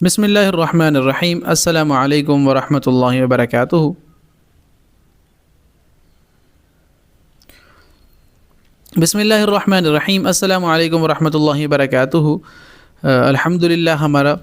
بسم اللہ الرحمن الرحیم السلام علیکم ورحمۃ اللہ وبرکاتہ۔ بسم اللہ الرحمن الرحیم السلام علیکم ورحمۃ اللہ وبرکاتہ۔ الحمدللہ ہمارا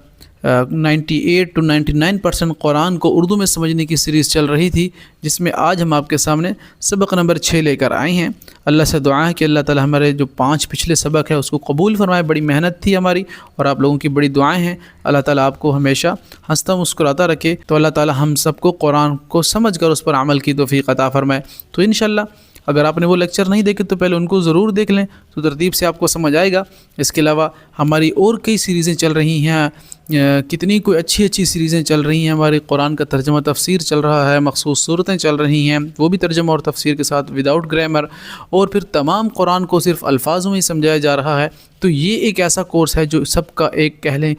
98 to 99% قرآن کو اردو میں سمجھنے کی سیریز چل رہی تھی، جس میں آج ہم آپ کے سامنے سبق نمبر 6 لے کر آئے ہیں۔ اللہ سے دعا ہے کہ اللہ تعالی ہمارے جو 5 پچھلے سبق ہے اس کو قبول فرمائے۔ بڑی محنت تھی ہماری اور آپ لوگوں کی بڑی دعائیں ہیں۔ اللہ تعالیٰ آپ کو ہمیشہ ہنستا مسکراتا رکھے۔ تو اللہ تعالیٰ ہم سب کو قرآن کو سمجھ کر اس پر عمل کی توفیق عطا فرمائے۔ تو انشاءاللہ اگر آپ نے وہ لیکچر نہیں دیکھے تو پہلے ان کو ضرور دیکھ لیں، تو ترتیب سے آپ کو سمجھ آئے گا۔ اس کے علاوہ ہماری اور کئی سیریزیں چل رہی ہیں، کتنی کوئی اچھی سیریزیں چل رہی ہیں۔ ہماری قرآن کا ترجمہ تفسیر چل رہا ہے، مخصوص صورتیں چل رہی ہیں، وہ بھی ترجمہ اور تفسیر کے ساتھ وداؤٹ گرامر، اور پھر تمام قرآن کو صرف الفاظوں میں ہی سمجھایا جا رہا ہے۔ تو یہ ایک ایسا کورس ہے جو سب کا ایک کہہ لیں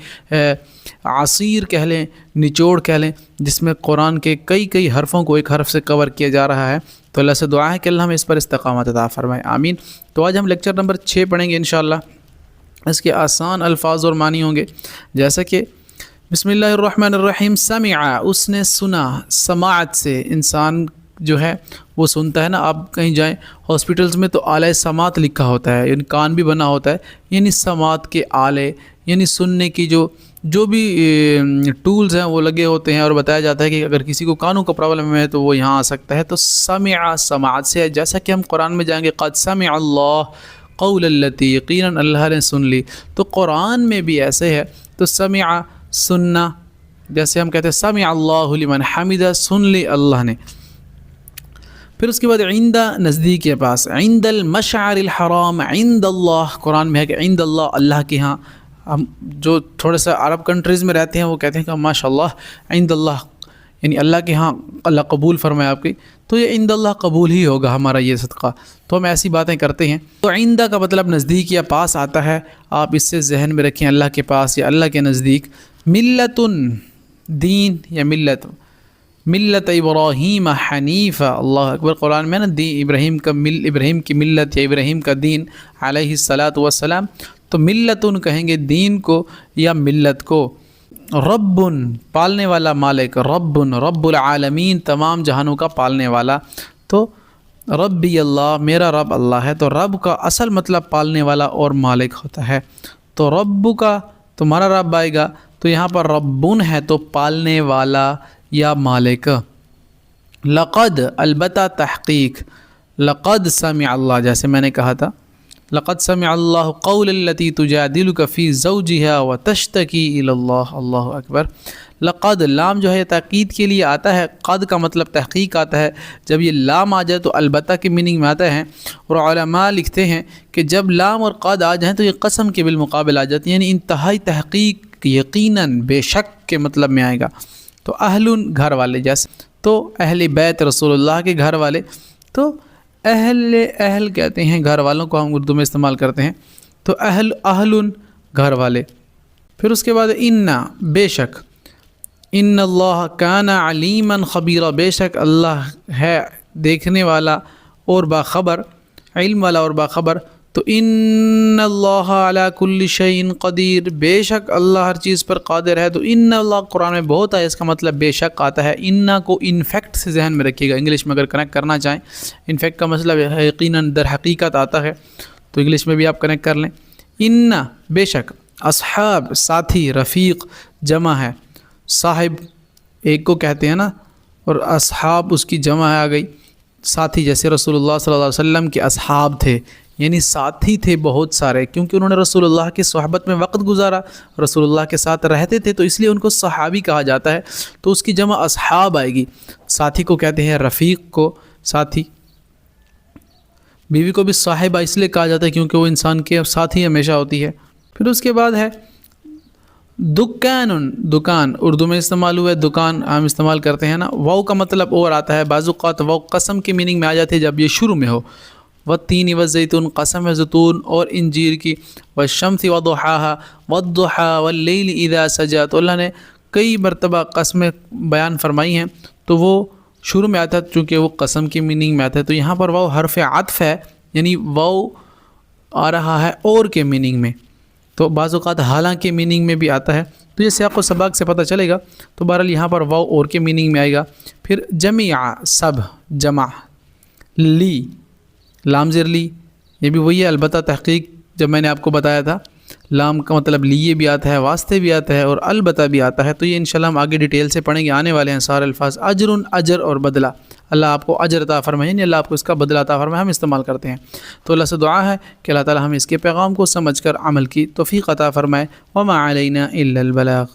عصیر کہہ لیں، نچوڑ کہہ لیں، جس میں قرآن کے کئی حرفوں کو ایک حرف سے کور کیا جا رہا ہے۔ تو اللہ سے دعا ہے کہ اللہ ہمیں اس پر استقامت عطا فرمائے، آمین۔ تو آج ہم لیکچر نمبر 6 پڑھیں گے انشاءاللہ۔ اس کے آسان الفاظ اور معنی ہوں گے، جیسا کہ بسم اللہ الرحمن الرحیم۔ سمع، اس نے سنا، سماعت سے انسان جو ہے وہ سنتا ہے نا۔ آپ کہیں جائیں ہاسپٹلز میں تو آلہ سماعت لکھا ہوتا ہے، یعنی کان بھی بنا ہوتا ہے، یعنی سماعت کے آلے، یعنی سننے کی جو بھی ٹولز ہیں وہ لگے ہوتے ہیں، اور بتایا جاتا ہے کہ اگر کسی کو کانوں کا پرابلم ہے تو وہ یہاں آ سکتا ہے۔ تو سمع سماعت سے ہے، جیسا کہ ہم قرآن میں جائیں گے قد سمع اللہ قول التی، یقیناً اللہ نے سن لی۔ تو قرآن میں بھی ایسے ہے۔ تو سمع سننا، جیسے ہم کہتے ہیں سمع اللہ لمن حمدہ، سن لی اللہ نے۔ پھر اس کے بعد عند، نزدیک کے پاس، عند المشعر الحرام، عند اللہ، قرآن میں ہے کہ عند اللہ، اللہ کے ہاں۔ ہم جو تھوڑے سا عرب کنٹریز میں رہتے ہیں وہ کہتے ہیں کہ ماشاء اللہ عند اللہ، یعنی اللہ کے ہاں اللہ قبول فرمائے آپ کی۔ تو یہ عند اللہ قبول ہی ہوگا ہمارا یہ صدقہ۔ تو ہم ایسی باتیں کرتے ہیں۔ تو عند کا مطلب نزدیک یا پاس آتا ہے، آپ اس سے ذہن میں رکھیں، اللہ کے پاس یا اللہ کے نزدیک۔ ملتن، دین یا ملت، ملت ابراہیم حنیفہ، اللہ اکبر۔ قرآن میں نا ابراہیم کی ملت یا ابراہیم کا دین علیہ الصلاۃ والسلام۔ تو ملتن کہیں گے دین کو یا ملت کو۔ رب، پالنے والا، مالک، رب العالمین، تمام جہانوں کا پالنے والا۔ تو ربی اللہ، میرا رب اللہ ہے۔ تو رب کا اصل مطلب پالنے والا اور مالک ہوتا ہے۔ تو رب کا تمہارا رب آئے گا، تو یہاں پر ربن ہے تو پالنے والا یا مالک۔ لقد، البتہ تحقیق، لقد سمع اللہ، جیسے میں نے کہا تھا لقد سمع اللہ قول التی تجادلک فی زوجها وتشتکی الی اللہ، اللہ اکبر۔ لقد، لام جو ہے تاکید کے لیے آتا ہے، قد کا مطلب تحقیق آتا ہے۔ جب یہ لام آ جائے تو البتہ کے میننگ میں آتا ہے، اور علماء لکھتے ہیں کہ جب لام اور قد آ جائیں تو یہ قسم کے بالمقابل آ جاتی ہے، یعنی انتہائی تحقیق، یقیناً، بے شک کے مطلب میں آئے گا۔ تو اہل، گھر والے، جیسے تو اہل بیت رسول اللہ کے گھر والے۔ تو اہل کہتے ہیں گھر والوں کو، ہم اردو میں استعمال کرتے ہیں۔ تو اہل گھر والے۔ پھر اس کے بعد ان، بے شک، ان اللہ کان علیما خبیرا، بے شک اللہ ہے دیکھنے والا اور باخبر، علم والا اور باخبر۔ تو ان اللہ علی کل شیء قدیر، بے شک اللہ ہر چیز پر قادر ہے۔ تو ان اللہ قرآن میں بہت ہے، اس کا مطلب بے شک آتا ہے۔ ان کو انفیکٹ سے ذہن میں رکھیے گا، انگلش میں اگر کنیکٹ کرنا چاہیں، انفیکٹ کا مطلب ہے یقیناً، در حقیقت آتا ہے، تو انگلش میں بھی آپ کنیکٹ کر لیں۔ ان، بے شک، اصحاب، ساتھی، رفیق جمع ہے، صاحب ایک کو کہتے ہیں نا، اور اصحاب اس کی جمع آ گئی، ساتھی، جیسے رسول اللہ صلی اللہ علیہ وسلم کے اصحاب تھے، یعنی ساتھی تھے بہت سارے، کیونکہ انہوں نے رسول اللہ کی صحبت میں وقت گزارا، رسول اللہ کے ساتھ رہتے تھے، تو اس لیے ان کو صحابی کہا جاتا ہے۔ تو اس کی جمع اصحاب آئے گی۔ ساتھی کو کہتے ہیں رفیق کو ساتھی، بیوی کو بھی صاحبہ اس لیے کہا جاتا ہے کیونکہ وہ انسان کے ساتھی ہمیشہ ہوتی ہے۔ پھر اس کے بعد ہے دکان، دکان، اردو میں استعمال ہوا ہے، دکان ہم استعمال کرتے ہیں نا۔ واو کا مطلب اور آتا ہے، بعض اوقات واو قسم کی میننگ میں آ جاتی ہے جب یہ شروع میں ہو۔ والتین والزیتون، قسم ہے زیتون اور انجیر کی۔ والشمس وضحاها والضحى واللیل اذا سجى، تو اللہ نے کئی مرتبہ قسمیں بیان فرمائی ہیں، تو وہ شروع میں آتا ہے چونکہ وہ قسم کی میننگ میں آتا ہے۔ تو یہاں پر واو حرف عطف ہے، یعنی واو آ رہا ہے اور کے میننگ میں۔ تو بعض اوقات حالانکہ میننگ میں بھی آتا ہے، تو یہ سیاق و سباق سے پتہ چلے گا. تو بہرحال یہاں پر واو اور کے میننگ میں آئے گا. پھر جمیع سب جمع، لی لام زیر لی یہ بھی وہی ہے، البتہ تحقیق جب میں نے آپ کو بتایا تھا لام کا مطلب لیے بھی آتا ہے، واسطے بھی آتا ہے اور البتہ بھی آتا ہے. تو یہ انشاءاللہ ہم آگے ڈیٹیل سے پڑھیں گے، آنے والے ہیں سارے الفاظ. اجر اجر اور بدلہ، اللہ آپ کو اجر عطا فرمائے، یعنی اللہ آپ کو اس کا بدلہ عطا فرمائے، ہم استعمال کرتے ہیں. تو اللہ سے دعا ہے کہ اللہ تعالی ہمیں اس کے پیغام کو سمجھ کر عمل کی توفیق عطا فرمائے. وما علینا الا البلاغ.